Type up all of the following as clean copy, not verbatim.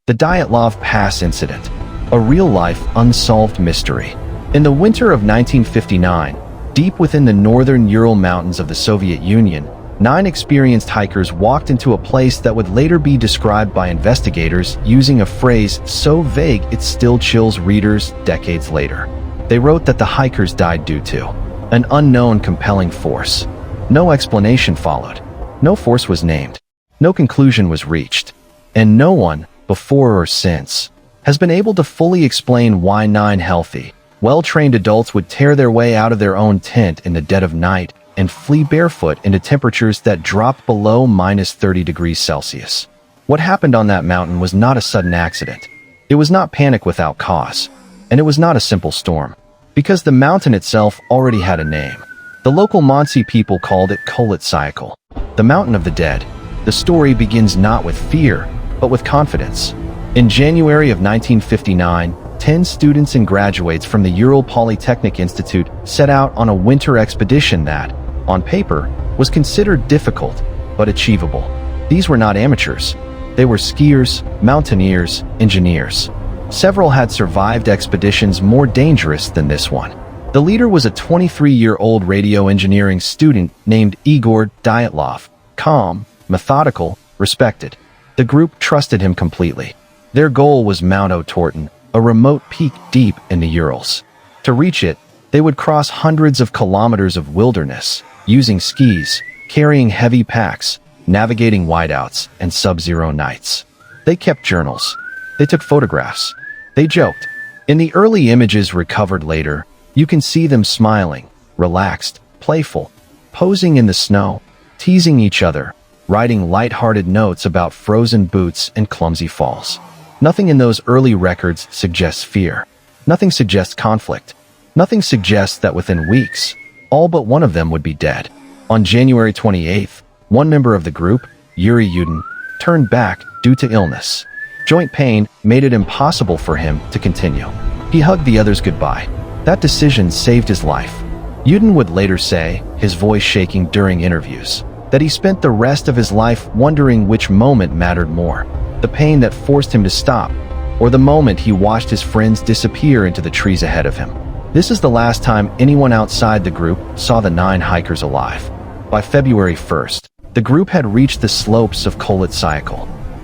The Dyatlov Pass Incident, a real-life, unsolved mystery. In the winter of 1959, deep within the northern Ural Mountains of the Soviet Union, 9 experienced hikers walked into a place that would later be described by investigators using a phrase so vague it still chills readers decades later. They wrote that the hikers died due to an unknown compelling force. No explanation followed. No force was named. No conclusion was reached. And no one, before or since, has been able to fully explain why 9 healthy, well-trained adults would tear their way out of their own tent in the dead of night and flee barefoot into temperatures that dropped below -30 degrees Celsius. What happened on that mountain was not a sudden accident. It was not panic without cause. And it was not a simple storm. Because the mountain itself already had a name. The local Monsey people called it Kolit, the mountain of the dead. The story begins not with fear, but with confidence. In January of 1959, 10 students and graduates from the Ural Polytechnic Institute set out on a winter expedition that, on paper, was considered difficult, but achievable. These were not amateurs. They were skiers, mountaineers, engineers. Several had survived expeditions more dangerous than this one. The leader was a 23-year-old radio engineering student named Igor Dyatlov, calm, methodical, respected. The group trusted him completely. Their goal was Mount Otorten, a remote peak deep in the Urals. To reach it, they would cross hundreds of kilometers of wilderness, using skis, carrying heavy packs, navigating whiteouts and sub-zero nights. They kept journals. They took photographs. They joked. In the early images recovered later, you can see them smiling, relaxed, playful, posing in the snow, teasing each other, writing light-hearted notes about frozen boots and clumsy falls. Nothing in those early records suggests fear. Nothing suggests conflict. Nothing suggests that within weeks, all but one of them would be dead. On January 28th, one member of the group, Yuri Yudin, turned back due to illness. Joint pain made it impossible for him to continue. He hugged the others goodbye. That decision saved his life. Yudin would later say, his voice shaking during interviews, that he spent the rest of his life wondering which moment mattered more, the pain that forced him to stop, or the moment he watched his friends disappear into the trees ahead of him. This is the last time anyone outside the group saw the 9 hikers alive. By February 1st, the group had reached the slopes of Kolit.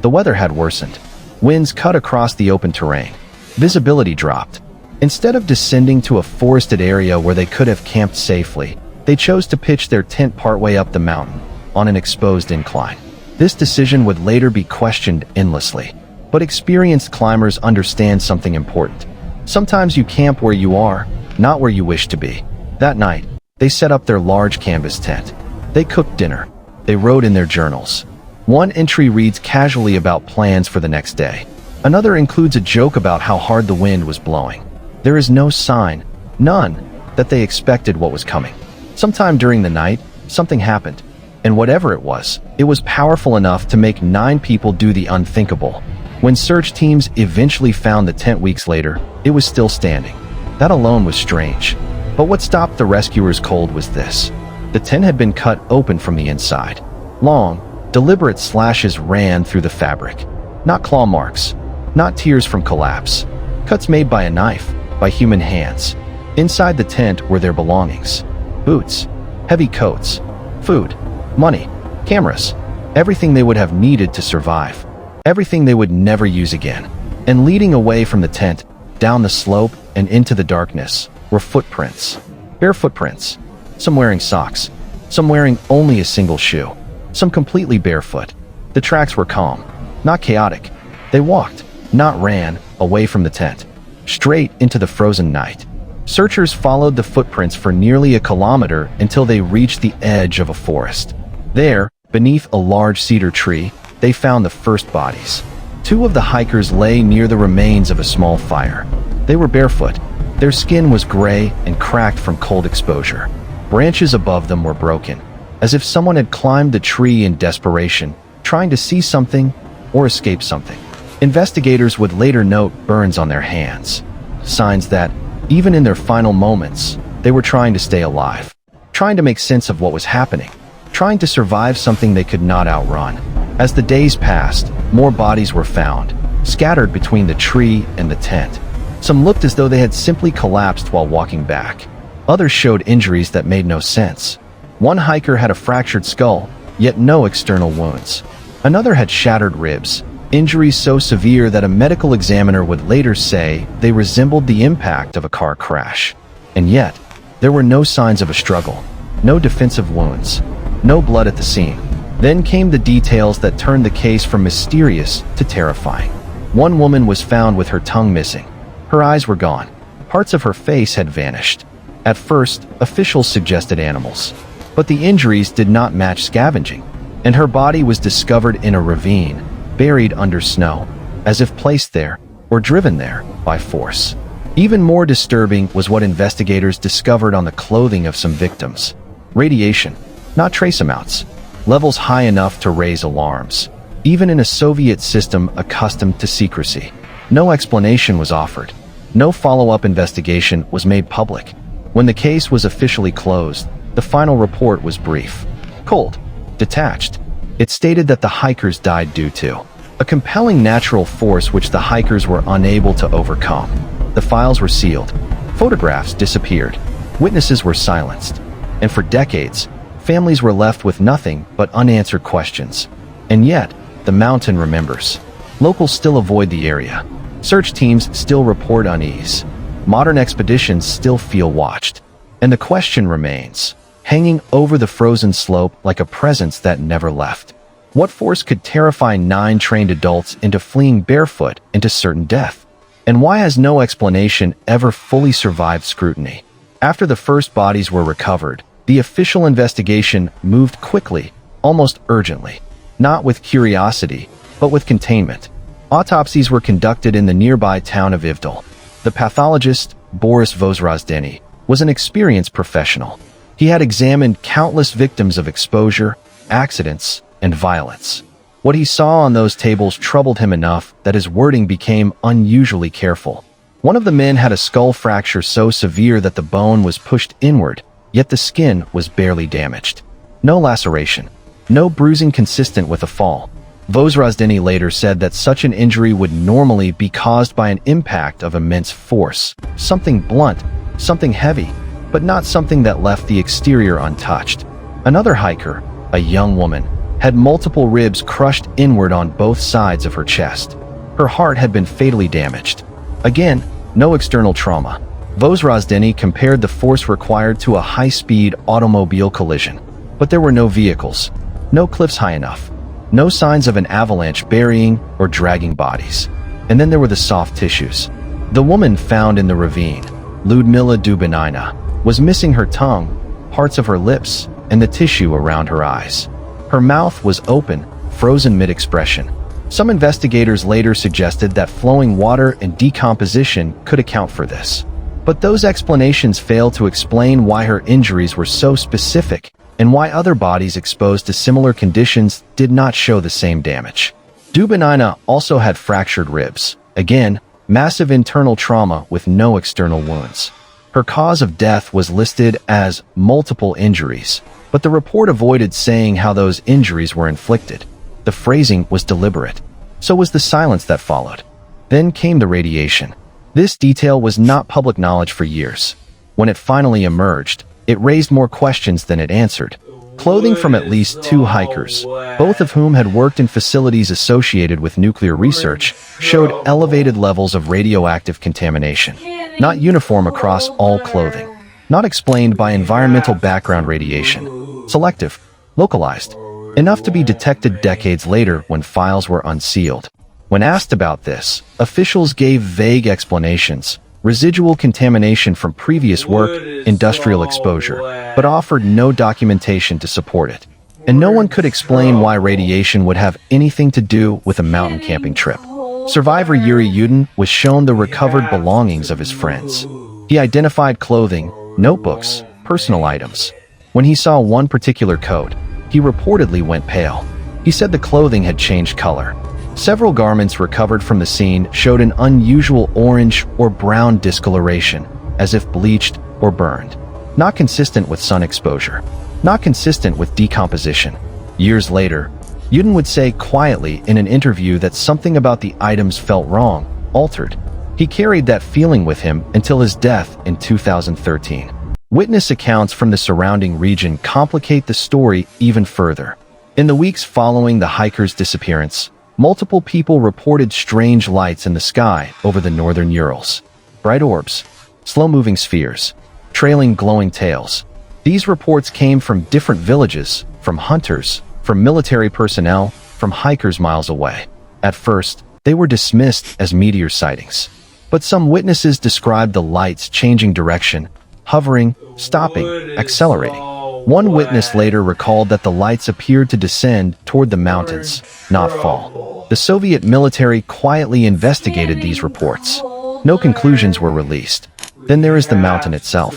The weather had worsened. Winds cut across the open terrain. Visibility dropped. Instead of descending to a forested area where they could have camped safely, they chose to pitch their tent partway up the mountain, on an exposed incline. This decision would later be questioned endlessly. But experienced climbers understand something important. Sometimes you camp where you are, not where you wish to be. That night, they set up their large canvas tent. They cooked dinner. They wrote in their journals. One entry reads casually about plans for the next day. Another includes a joke about how hard the wind was blowing. There is no sign, none, that they expected what was coming. Sometime during the night, something happened. And whatever it was powerful enough to make 9 people do the unthinkable. When search teams eventually found the tent weeks later, it was still standing. That alone was strange. But what stopped the rescuers cold was this. The tent had been cut open from the inside. Long, deliberate slashes ran through the fabric. Not claw marks. Not tears from collapse. Cuts made by a knife, by human hands. Inside the tent were their belongings. Boots, heavy coats, food, money, cameras, everything they would have needed to survive. Everything they would never use again. And leading away from the tent, down the slope and into the darkness, were footprints. Bare footprints. Some wearing socks. Some wearing only a single shoe. Some completely barefoot. The tracks were calm, not chaotic. They walked, not ran, away from the tent, straight into the frozen night. Searchers followed the footprints for nearly a kilometer until they reached the edge of a forest. There, beneath a large cedar tree, they found the first bodies. 2 of the hikers lay near the remains of a small fire. They were barefoot. Their skin was gray and cracked from cold exposure. Branches above them were broken, as if someone had climbed the tree in desperation, trying to see something or escape something. Investigators would later note burns on their hands, signs that, even in their final moments, they were trying to stay alive, trying to make sense of what was happening, trying to survive something they could not outrun. As the days passed, more bodies were found, scattered between the tree and the tent. Some looked as though they had simply collapsed while walking back. Others showed injuries that made no sense. One hiker had a fractured skull, yet no external wounds. Another had shattered ribs, injuries so severe that a medical examiner would later say they resembled the impact of a car crash. And yet, there were no signs of a struggle, no defensive wounds, no blood at the scene. Then came the details that turned the case from mysterious to terrifying. One woman was found with her tongue missing. Her eyes were gone. Parts of her face had vanished. At first, officials suggested animals, but the injuries did not match scavenging, and her body was discovered in a ravine, buried under snow, as if placed there or driven there by force. Even more disturbing was what investigators discovered on the clothing of some victims. Radiation, not trace amounts, levels high enough to raise alarms, even in a Soviet system accustomed to secrecy. No explanation was offered. No follow-up investigation was made public. When the case was officially closed, the final report was brief, cold, detached. It stated that the hikers died due to a compelling natural force which the hikers were unable to overcome. The files were sealed. Photographs disappeared. Witnesses were silenced. And for decades, families were left with nothing but unanswered questions. And yet, the mountain remembers. Locals still avoid the area. Search teams still report unease. Modern expeditions still feel watched. And the question remains, hanging over the frozen slope like a presence that never left. What force could terrify 9 trained adults into fleeing barefoot into certain death? And why has no explanation ever fully survived scrutiny? After the first bodies were recovered, the official investigation moved quickly, almost urgently. Not with curiosity, but with containment. Autopsies were conducted in the nearby town of Ivdel. The pathologist, Boris Vozrozdeny, was an experienced professional. He had examined countless victims of exposure, accidents, and violence. What he saw on those tables troubled him enough that his wording became unusually careful. One of the men had a skull fracture so severe that the bone was pushed inward, yet the skin was barely damaged. No laceration, no bruising consistent with a fall. Vozrozdeny later said that such an injury would normally be caused by an impact of immense force, something blunt, something heavy, but not something that left the exterior untouched. Another hiker, a young woman, had multiple ribs crushed inward on both sides of her chest. Her heart had been fatally damaged. Again, no external trauma. Vozrozdeny compared the force required to a high-speed automobile collision. But there were no vehicles, no cliffs high enough, no signs of an avalanche burying or dragging bodies. And then there were the soft tissues. The woman found in the ravine, Lyudmila Dubinina, was missing her tongue, parts of her lips, and the tissue around her eyes. Her mouth was open, frozen mid-expression. Some investigators later suggested that flowing water and decomposition could account for this. But those explanations fail to explain why her injuries were so specific and why other bodies exposed to similar conditions did not show the same damage. Dubinina also had fractured ribs. Again, massive internal trauma with no external wounds. Her cause of death was listed as multiple injuries, but the report avoided saying how those injuries were inflicted. The phrasing was deliberate. So was the silence that followed. Then came the radiation. This detail was not public knowledge for years. When it finally emerged, it raised more questions than it answered. Clothing from at least 2 hikers, both of whom had worked in facilities associated with nuclear research, showed elevated levels of radioactive contamination. Not uniform across all clothing. Not explained by environmental background radiation. Selective, localized, enough to be detected decades later when files were unsealed. When asked about this, officials gave vague explanations. Residual contamination from previous work, industrial exposure, but offered no documentation to support it. And no one could explain why radiation would have anything to do with a mountain camping trip. Survivor Yuri Yudin was shown the recovered belongings of his friends. He identified clothing, notebooks, personal items. When he saw one particular coat, he reportedly went pale. He said the clothing had changed color. Several garments recovered from the scene showed an unusual orange or brown discoloration, as if bleached or burned. Not consistent with sun exposure. Not consistent with decomposition. Years later, Yudin would say quietly in an interview that something about the items felt wrong, altered. He carried that feeling with him until his death in 2013. Witness accounts from the surrounding region complicate the story even further. In the weeks following the hiker's disappearance, multiple people reported strange lights in the sky over the northern Urals. Bright orbs, slow-moving spheres, trailing glowing tails. These reports came from different villages, from hunters, from military personnel, from hikers miles away. At first, they were dismissed as meteor sightings. But some witnesses described the lights changing direction, hovering, stopping, accelerating. One witness later recalled that the lights appeared to descend toward the mountains, not fall. The Soviet military quietly investigated these reports. No conclusions were released. Then there is the mountain itself.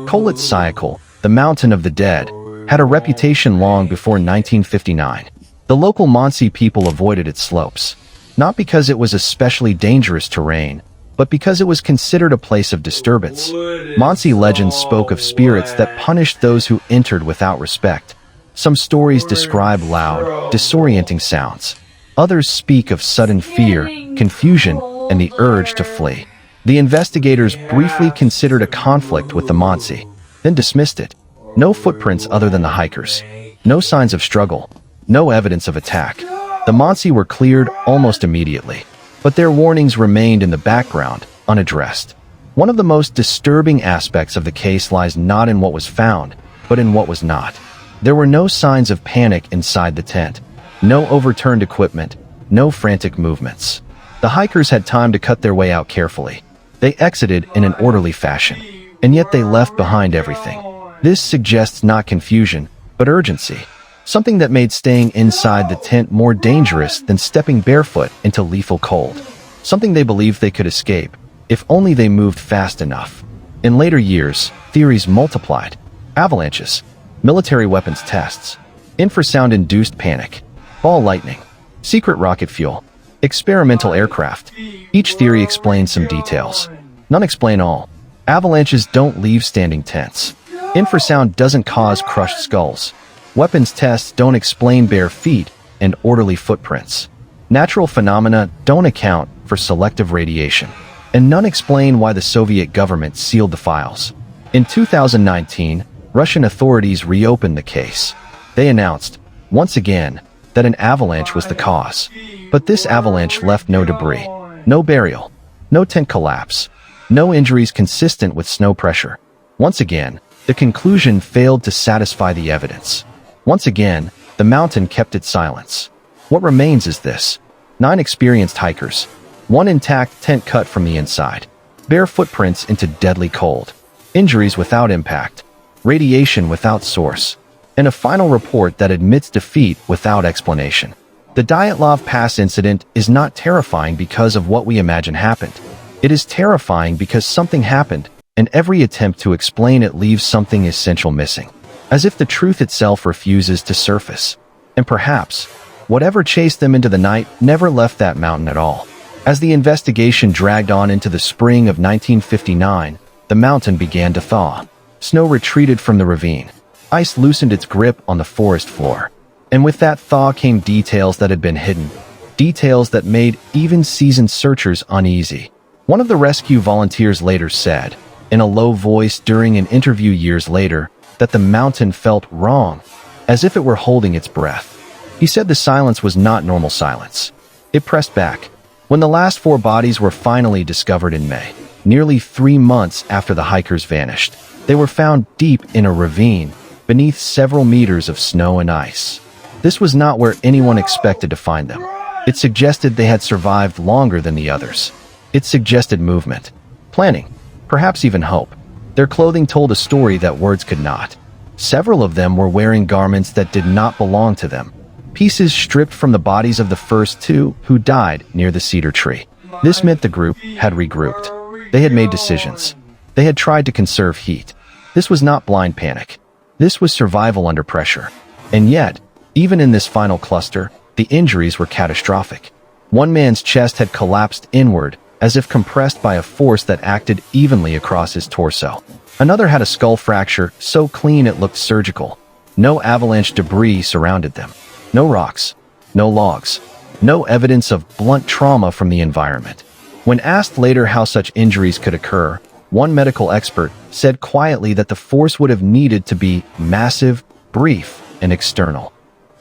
Kholat Syakhl, the mountain of the dead, had a reputation long before 1959. The local Mansi people avoided its slopes, not because it was especially dangerous terrain, but because it was considered a place of disturbance. Mansi legends spoke of spirits that punished those who entered without respect. Some stories describe loud, disorienting sounds. Others speak of sudden fear, confusion, and the urge to flee. The investigators briefly considered a conflict with the Mansi, then dismissed it. No footprints other than the hikers. No signs of struggle. No evidence of attack. The Mansi were cleared almost immediately, but their warnings remained in the background, unaddressed. One of the most disturbing aspects of the case lies not in what was found, but in what was not. There were no signs of panic inside the tent. No overturned equipment. No frantic movements. The hikers had time to cut their way out carefully. They exited in an orderly fashion, and yet they left behind everything. This suggests not confusion, but urgency. Something that made staying inside the tent more dangerous than stepping barefoot into lethal cold. Something they believed they could escape, if only they moved fast enough. In later years, theories multiplied. Avalanches, military weapons tests, infrasound-induced panic, ball lightning, secret rocket fuel, experimental aircraft. Each theory explains some details. None explain all. Avalanches don't leave standing tents. Infrasound doesn't cause crushed skulls. Weapons tests don't explain bare feet and orderly footprints. Natural phenomena don't account for selective radiation. And none explain why the Soviet government sealed the files. In 2019, Russian authorities reopened the case. They announced, once again, that an avalanche was the cause. But this avalanche left no debris, no burial, no tent collapse, no injuries consistent with snow pressure. Once again, the conclusion failed to satisfy the evidence. Once again, the mountain kept its silence. What remains is this: 9 experienced hikers, 1 intact tent cut from the inside, bare footprints into deadly cold, injuries without impact, radiation without source, and a final report that admits defeat without explanation. The Dyatlov Pass incident is not terrifying because of what we imagine happened. It is terrifying because something happened, and every attempt to explain it leaves something essential missing, as if the truth itself refuses to surface. And perhaps, whatever chased them into the night never left that mountain at all. As the investigation dragged on into the spring of 1959, the mountain began to thaw. Snow retreated from the ravine. Ice loosened its grip on the forest floor. And with that thaw came details that had been hidden, details that made even seasoned searchers uneasy. One of the rescue volunteers later said, in a low voice during an interview years later, that the mountain felt wrong, as if it were holding its breath. He said the silence was not normal silence. It pressed back. When the last 4 bodies were finally discovered in May, nearly 3 months after the hikers vanished, they were found deep in a ravine, beneath several meters of snow and ice. This was not where anyone expected to find them. It suggested they had survived longer than the others. It suggested movement, planning, perhaps even hope. Their clothing told a story that words could not. Several of them were wearing garments that did not belong to them, pieces stripped from the bodies of the first 2 who died near the cedar tree. This meant the group had regrouped. They had made decisions. They had tried to conserve heat. This was not blind panic. This was survival under pressure. And yet, even in this final cluster, the injuries were catastrophic. One man's chest had collapsed inward, as if compressed by a force that acted evenly across his torso. Another had a skull fracture so clean it looked surgical. No avalanche debris surrounded them. No rocks, no logs, no evidence of blunt trauma from the environment. When asked later how such injuries could occur, one medical expert said quietly that the force would have needed to be massive, brief, and external.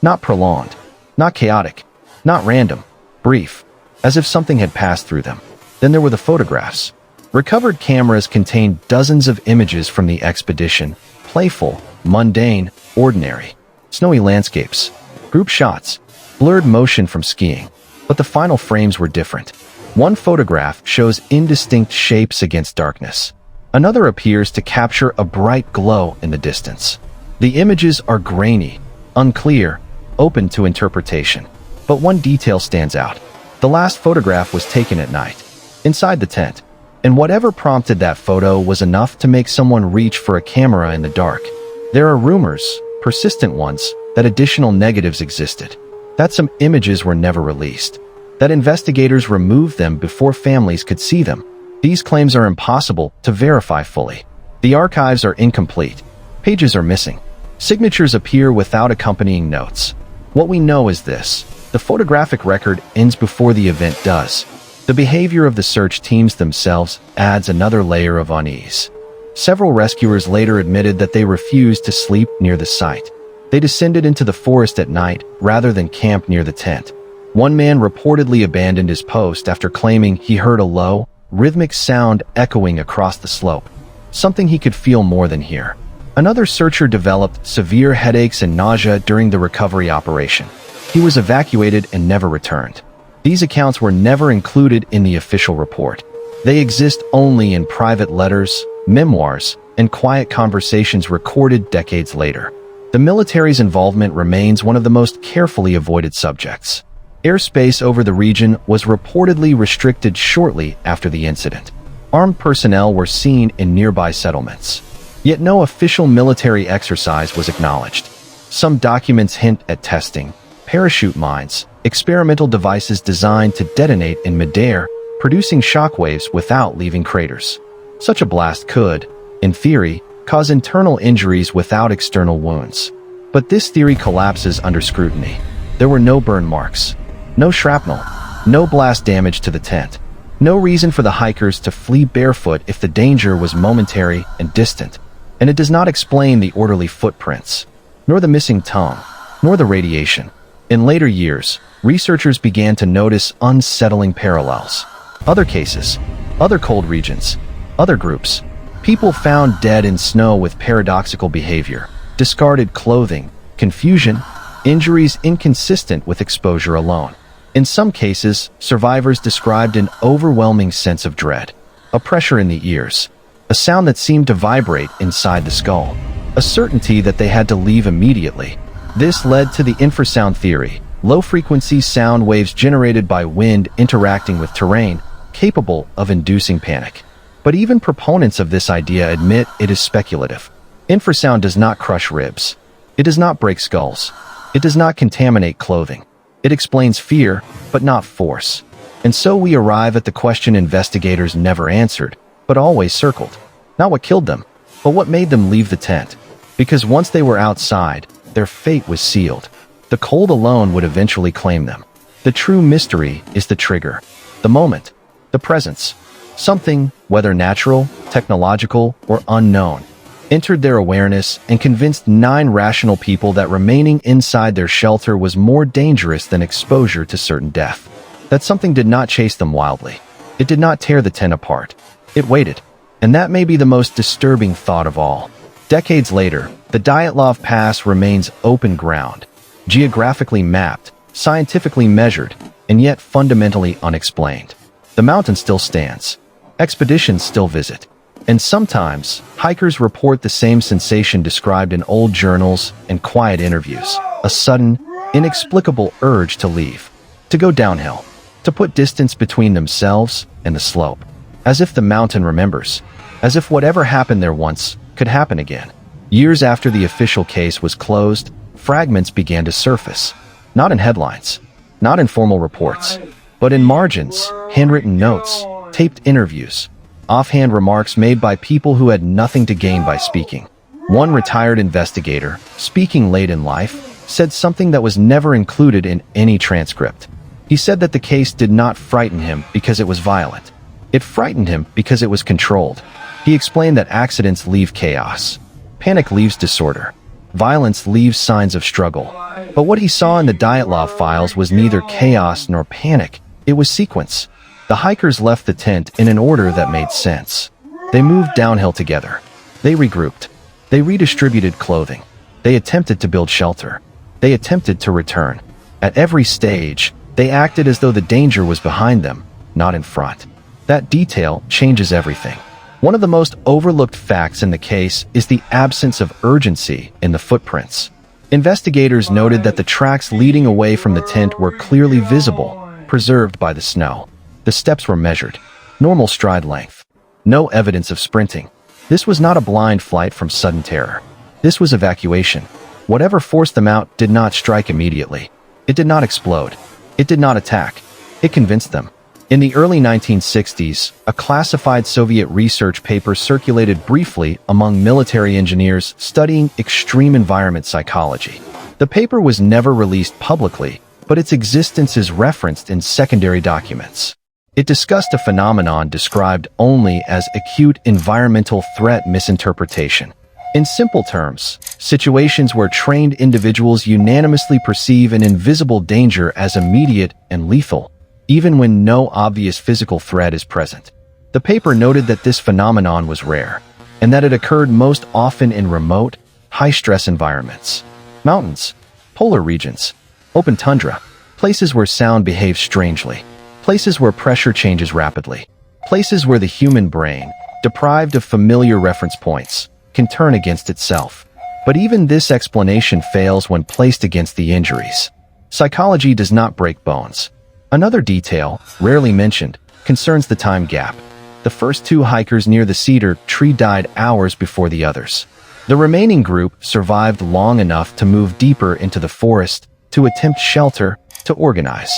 Not prolonged, not chaotic, not random, brief, as if something had passed through them. Then there were the photographs. Recovered cameras contained dozens of images from the expedition, playful, mundane, ordinary. Snowy landscapes, group shots, blurred motion from skiing. But the final frames were different. One photograph shows indistinct shapes against darkness. Another appears to capture a bright glow in the distance. The images are grainy, unclear, open to interpretation. But one detail stands out. The last photograph was taken at night, inside the tent. And whatever prompted that photo was enough to make someone reach for a camera in the dark. There are rumors, persistent ones, that additional negatives existed. That some images were never released. That investigators removed them before families could see them. These claims are impossible to verify fully. The archives are incomplete. Pages are missing. Signatures appear without accompanying notes. What we know is this: the photographic record ends before the event does. The behavior of the search teams themselves adds another layer of unease. Several rescuers later admitted that they refused to sleep near the site. They descended into the forest at night rather than camp near the tent. One man reportedly abandoned his post after claiming he heard a low, rhythmic sound echoing across the slope, something he could feel more than hear. Another searcher developed severe headaches and nausea during the recovery operation. He was evacuated and never returned. These accounts were never included in the official report. They exist only in private letters, memoirs, and quiet conversations recorded decades later. The military's involvement remains one of the most carefully avoided subjects. Airspace over the region was reportedly restricted shortly after the incident. Armed personnel were seen in nearby settlements. Yet no official military exercise was acknowledged. Some documents hint at testing, parachute mines, experimental devices designed to detonate in midair, producing shockwaves without leaving craters. Such a blast could, in theory, cause internal injuries without external wounds. But this theory collapses under scrutiny. There were no burn marks, no shrapnel, no blast damage to the tent, no reason for the hikers to flee barefoot if the danger was momentary and distant. And it does not explain the orderly footprints, nor the missing tongue, nor the radiation. In later years, researchers began to notice unsettling parallels. Other cases, other cold regions, other groups. People found dead in snow with paradoxical behavior, discarded clothing, confusion, injuries inconsistent with exposure alone. In some cases, survivors described an overwhelming sense of dread, a pressure in the ears, a sound that seemed to vibrate inside the skull, a certainty that they had to leave immediately. This led to the infrasound theory, low-frequency sound waves generated by wind interacting with terrain, capable of inducing panic. But even proponents of this idea admit it is speculative. Infrasound does not crush ribs. It does not break skulls. It does not contaminate clothing. It explains fear, but not force. And so we arrive at the question investigators never answered, but always circled. Not what killed them, but what made them leave the tent. Because once they were outside, their fate was sealed. The cold alone would eventually claim them. The true mystery is the trigger, the moment, the presence. Something, whether natural, technological, or unknown, entered their awareness and convinced 9 rational people that remaining inside their shelter was more dangerous than exposure to certain death. That something did not chase them wildly. It did not tear the tent apart. It waited. And that may be the most disturbing thought of all. Decades later, the Dyatlov Pass remains open ground, geographically mapped, scientifically measured, and yet fundamentally unexplained. The mountain still stands. Expeditions still visit. And sometimes, hikers report the same sensation described in old journals and quiet interviews, a sudden, inexplicable urge to leave, to go downhill, to put distance between themselves and the slope. As if the mountain remembers, as if whatever happened there once could happen again. Years after the official case was closed, fragments began to surface, not in headlines, not in formal reports, but in margins, handwritten notes, taped interviews, offhand remarks made by people who had nothing to gain by speaking. One retired investigator, speaking late in life, said something that was never included in any transcript. He said that the case did not frighten him because it was violent. It frightened him because it was controlled. He explained that accidents leave chaos. Panic leaves disorder. Violence leaves signs of struggle. But what he saw in the Dyatlov files was neither chaos nor panic. It was sequence. The hikers left the tent in an order that made sense. They moved downhill together. They regrouped. They redistributed clothing. They attempted to build shelter. They attempted to return. At every stage, they acted as though the danger was behind them, not in front. That detail changes everything. One of the most overlooked facts in the case is the absence of urgency in the footprints. Investigators noted that the tracks leading away from the tent were clearly visible, preserved by the snow. The steps were measured. Normal stride length. No evidence of sprinting. This was not a blind flight from sudden terror. This was evacuation. Whatever forced them out did not strike immediately. It did not explode. It did not attack. It convinced them. In the early 1960s, a classified Soviet research paper circulated briefly among military engineers studying extreme environment psychology. The paper was never released publicly, but its existence is referenced in secondary documents. It discussed a phenomenon described only as acute environmental threat misinterpretation. In simple terms, situations where trained individuals unanimously perceive an invisible danger as immediate and lethal, even when no obvious physical threat is present. The paper noted that this phenomenon was rare, and that it occurred most often in remote, high-stress environments. Mountains, polar regions, open tundra, places where sound behaves strangely, places where pressure changes rapidly, places where the human brain, deprived of familiar reference points, can turn against itself. But even this explanation fails when placed against the injuries. Psychology does not break bones. Another detail, rarely mentioned, concerns the time gap. The first two hikers near the cedar tree died hours before the others. The remaining group survived long enough to move deeper into the forest, to attempt shelter, to organize.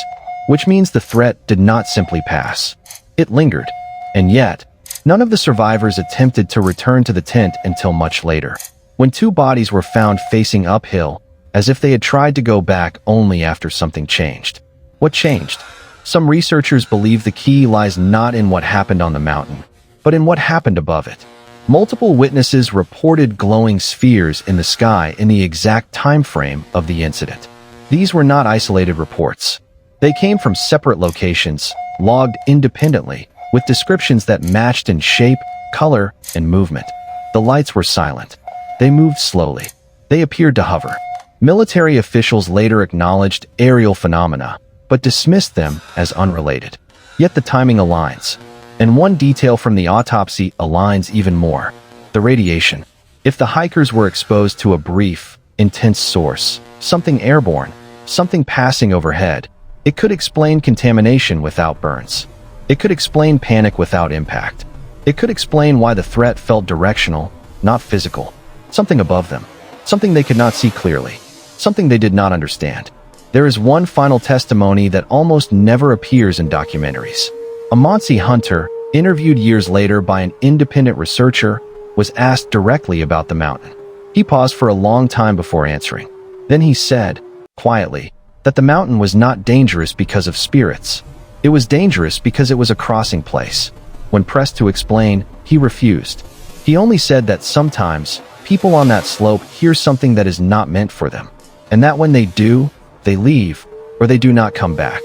Which means the threat did not simply pass. It lingered. And yet, none of the survivors attempted to return to the tent until much later, when two bodies were found facing uphill, as if they had tried to go back only after something changed. What changed? Some researchers believe the key lies not in what happened on the mountain, but in what happened above it. Multiple witnesses reported glowing spheres in the sky in the exact time frame of the incident. These were not isolated reports. They came from separate locations, logged independently, with descriptions that matched in shape, color, and movement. The lights were silent. They moved slowly. They appeared to hover. Military officials later acknowledged aerial phenomena, but dismissed them as unrelated. Yet the timing aligns. And one detail from the autopsy aligns even more. The radiation. If the hikers were exposed to a brief, intense source, something airborne, something passing overhead, it could explain contamination without burns. It could explain panic without impact. It could explain why the threat felt directional, not physical. Something above them. Something they could not see clearly. Something they did not understand. There is one final testimony that almost never appears in documentaries. A Mansi hunter, interviewed years later by an independent researcher, was asked directly about the mountain. He paused for a long time before answering. Then he said, quietly, that the mountain was not dangerous because of spirits. It was dangerous because it was a crossing place. When pressed to explain, he refused. He only said that sometimes, people on that slope hear something that is not meant for them, and that when they do, they leave, or they do not come back.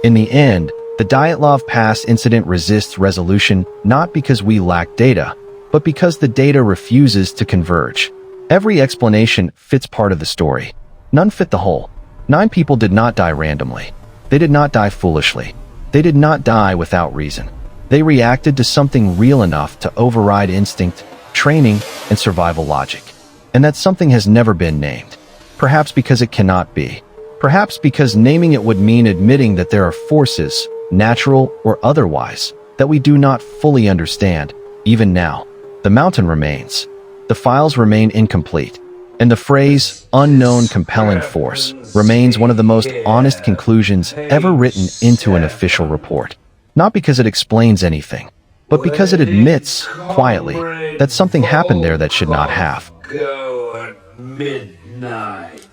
In the end, the Dyatlov Pass incident resists resolution not because we lack data, but because the data refuses to converge. Every explanation fits part of the story. None fit the whole. 9 people did not die randomly. They did not die foolishly. They did not die without reason. They reacted to something real enough to override instinct, training, and survival logic. And that something has never been named. Perhaps because it cannot be. Perhaps because naming it would mean admitting that there are forces, natural or otherwise, that we do not fully understand, even now. The mountain remains. The files remain incomplete. And the phrase, unknown compelling force, remains one of the most honest conclusions ever written into an official report. Not because it explains anything, but because it admits, quietly, that something happened there that should not have. Go at midnight.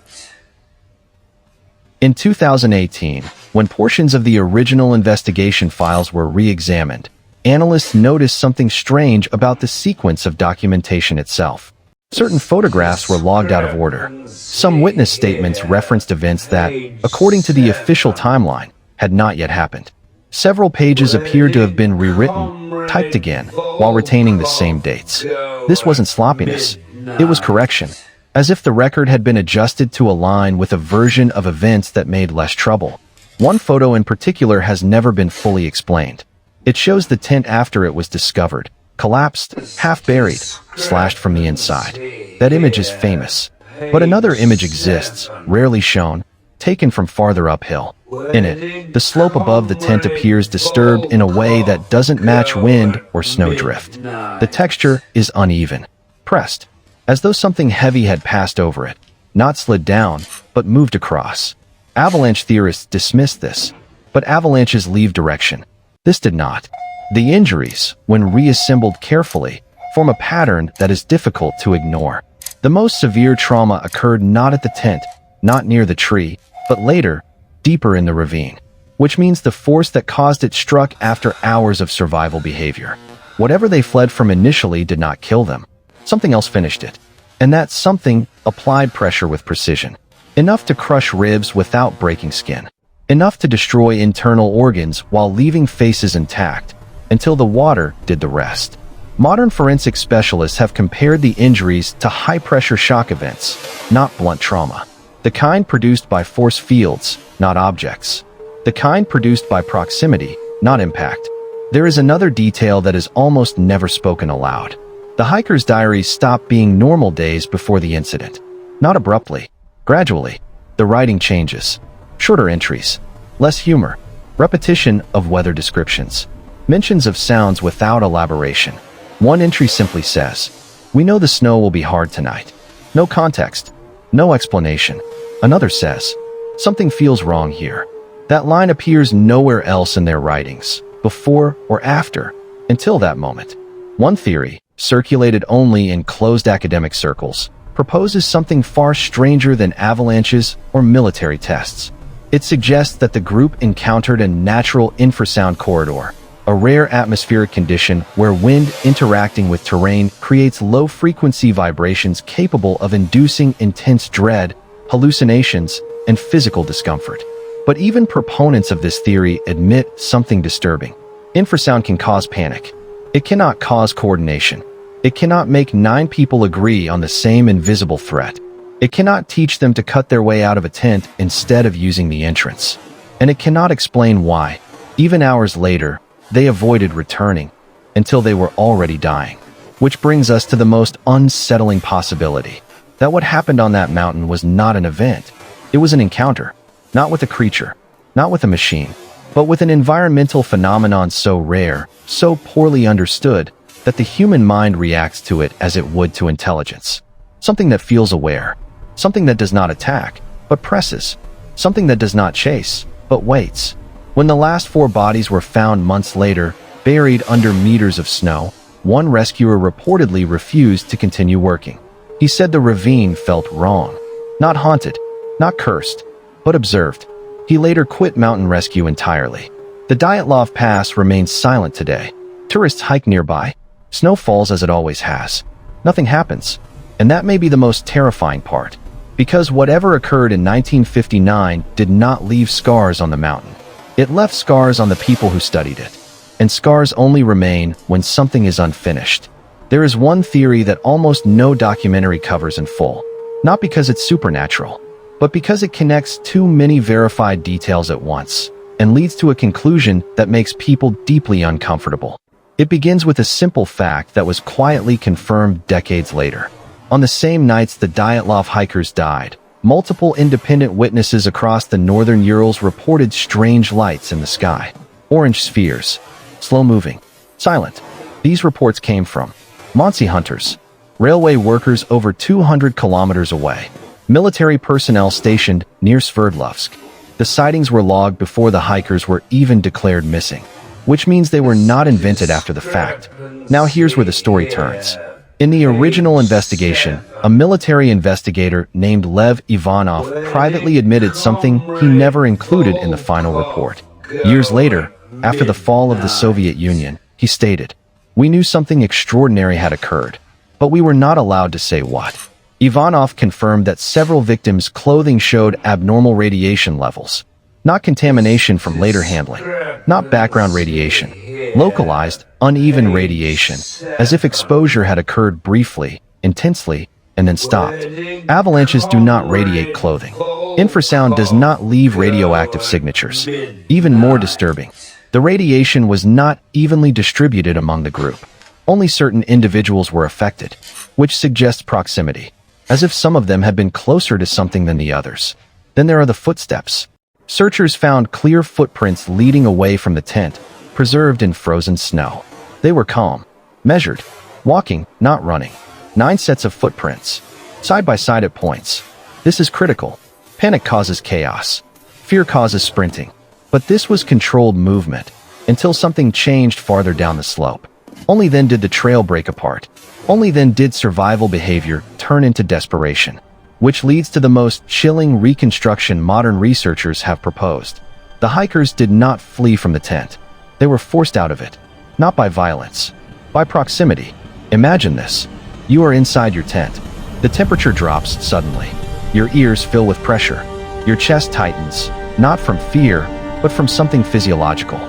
In 2018, when portions of the original investigation files were re-examined, analysts noticed something strange about the sequence of documentation itself. Certain photographs were logged out of order. Some witness statements referenced events that, according to the official timeline, had not yet happened. Several pages appeared to have been rewritten, typed again, while retaining the same dates. This wasn't sloppiness. It was correction, as if the record had been adjusted to align with a version of events that made less trouble. One photo in particular has never been fully explained. It shows the tent after it was discovered, collapsed, half buried, slashed from the inside. That image is famous. But another image exists, rarely shown, taken from farther uphill. In it, the slope above the tent appears disturbed in a way that doesn't match wind or snowdrift. The texture is uneven, pressed, as though something heavy had passed over it, not slid down, but moved across. Avalanche theorists dismiss this, but avalanches leave direction. This did not. The injuries, when reassembled carefully, form a pattern that is difficult to ignore. The most severe trauma occurred not at the tent, not near the tree, but later, deeper in the ravine, which means the force that caused it struck after hours of survival behavior. Whatever they fled from initially did not kill them. Something else finished it. And that something applied pressure with precision. Enough to crush ribs without breaking skin. Enough to destroy internal organs while leaving faces intact, until the water did the rest. Modern forensic specialists have compared the injuries to high-pressure shock events, not blunt trauma. The kind produced by force fields, not objects. The kind produced by proximity, not impact. There is another detail that is almost never spoken aloud. The hiker's diaries stopped being normal days before the incident. Not abruptly. Gradually. The writing changes. Shorter entries. Less humor. Repetition of weather descriptions. Mentions of sounds without elaboration. One entry simply says, "We know the snow will be hard tonight." No context. No explanation. Another says, "Something feels wrong here." That line appears nowhere else in their writings, before or after, until that moment. One theory, circulated only in closed academic circles, proposes something far stranger than avalanches or military tests. It suggests that the group encountered a natural infrasound corridor, a rare atmospheric condition where wind interacting with terrain creates low-frequency vibrations capable of inducing intense dread, hallucinations, and physical discomfort. But even proponents of this theory admit something disturbing. Infrasound can cause panic. It cannot cause coordination. It cannot make 9 people agree on the same invisible threat. It cannot teach them to cut their way out of a tent instead of using the entrance. And it cannot explain why, even hours later, they avoided returning until they were already dying. Which brings us to the most unsettling possibility, that what happened on that mountain was not an event. It was an encounter, not with a creature, not with a machine, but with an environmental phenomenon so rare, so poorly understood, that the human mind reacts to it as it would to intelligence. Something that feels aware, something that does not attack, but presses, something that does not chase, but waits. When the last 4 bodies were found months later, buried under meters of snow, one rescuer reportedly refused to continue working. He said the ravine felt wrong. Not haunted, not cursed, but observed. He later quit mountain rescue entirely. The Dyatlov Pass remains silent today. Tourists hike nearby. Snow falls as it always has. Nothing happens. And that may be the most terrifying part. Because whatever occurred in 1959 did not leave scars on the mountain. It left scars on the people who studied it. And scars only remain when something is unfinished. There is one theory that almost no documentary covers in full. Not because it's supernatural, but because it connects too many verified details at once, and leads to a conclusion that makes people deeply uncomfortable. It begins with a simple fact that was quietly confirmed decades later. On the same nights the Dyatlov hikers died, multiple independent witnesses across the northern Urals reported strange lights in the sky. Orange spheres. Slow-moving. Silent. These reports came from Monsey hunters, railway workers over 200 kilometers away, military personnel stationed near Sverdlovsk. The sightings were logged before the hikers were even declared missing, which means they were not invented after the fact. Now here's where the story turns. In the original investigation, a military investigator named Lev Ivanov privately admitted something he never included in the final report. Years later, after the fall of the Soviet Union, he stated, "We knew something extraordinary had occurred, but we were not allowed to say what." Ivanov confirmed that several victims' clothing showed abnormal radiation levels. Not contamination from later handling, not background radiation, localized, uneven radiation, as if exposure had occurred briefly, intensely, and then stopped. Avalanches do not radiate clothing. Infrasound does not leave radioactive signatures. Even more disturbing, the radiation was not evenly distributed among the group. Only certain individuals were affected, which suggests proximity, as if some of them had been closer to something than the others. Then there are the footsteps. Searchers found clear footprints leading away from the tent, preserved in frozen snow. They were calm, measured, walking, not running. 9 sets of footprints, side by side at points. This is critical. Panic causes chaos. Fear causes sprinting. But this was controlled movement, until something changed farther down the slope. Only then did the trail break apart. Only then did survival behavior turn into desperation. Which leads to the most chilling reconstruction modern researchers have proposed. The hikers did not flee from the tent. They were forced out of it. Not by violence, by proximity. Imagine this. You are inside your tent. The temperature drops suddenly. Your ears fill with pressure. Your chest tightens, not from fear, but from something physiological.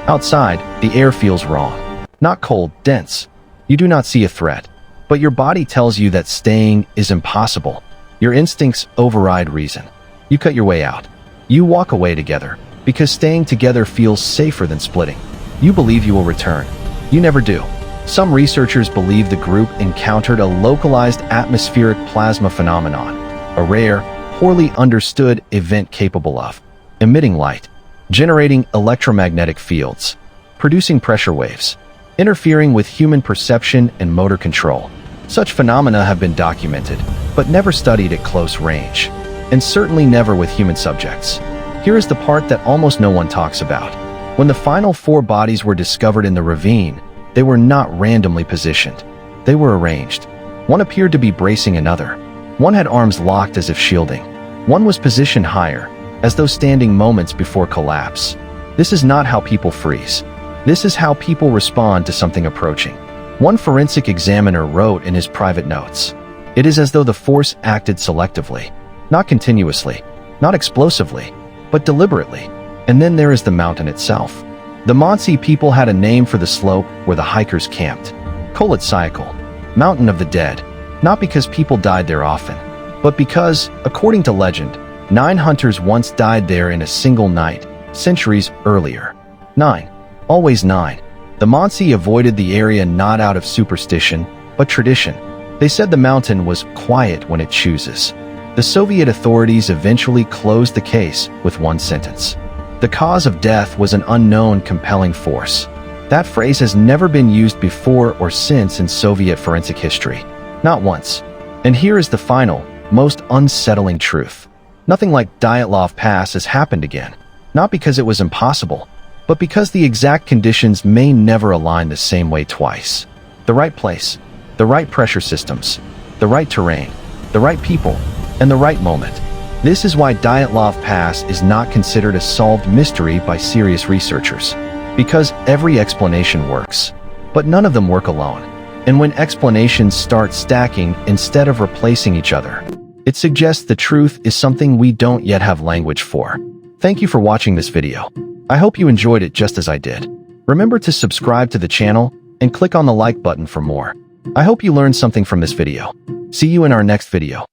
Outside, the air feels wrong. Not cold, dense. You do not see a threat, but your body tells you that staying is impossible. Your instincts override reason. You cut your way out. You walk away together, because staying together feels safer than splitting. You believe you will return. You never do. Some researchers believe the group encountered a localized atmospheric plasma phenomenon, a rare, poorly understood event capable of emitting light, generating electromagnetic fields, producing pressure waves, interfering with human perception and motor control. Such phenomena have been documented, but never studied at close range, and certainly never with human subjects. Here is the part that almost no one talks about. When the final 4 bodies were discovered in the ravine, they were not randomly positioned. They were arranged. One appeared to be bracing another. One had arms locked as if shielding. One was positioned higher, as though standing moments before collapse. This is not how people freeze. This is how people respond to something approaching. One forensic examiner wrote in his private notes, "It is as though the force acted selectively, not continuously, not explosively, but deliberately." And then there is the mountain itself. The Montse people had a name for the slope where the hikers camped. Koletsyakal, Mountain of the Dead, not because people died there often, but because, according to legend, 9 hunters once died there in a single night, centuries earlier. 9. Always 9. The Montse avoided the area not out of superstition, but tradition. They said the mountain was quiet when it chooses. The Soviet authorities eventually closed the case with one sentence. The cause of death was an unknown compelling force. That phrase has never been used before or since in Soviet forensic history. Not once. And here is the final, most unsettling truth. Nothing like Dyatlov Pass has happened again. Not because it was impossible, but because the exact conditions may never align the same way twice. The right place, the right pressure systems, the right terrain, the right people, and the right moment. This is why Dyatlov Pass is not considered a solved mystery by serious researchers. Because every explanation works, but none of them work alone. And when explanations start stacking instead of replacing each other, it suggests the truth is something we don't yet have language for. Thank you for watching this video. I hope you enjoyed it just as I did. Remember to subscribe to the channel and click on the like button for more. I hope you learned something from this video. See you in our next video.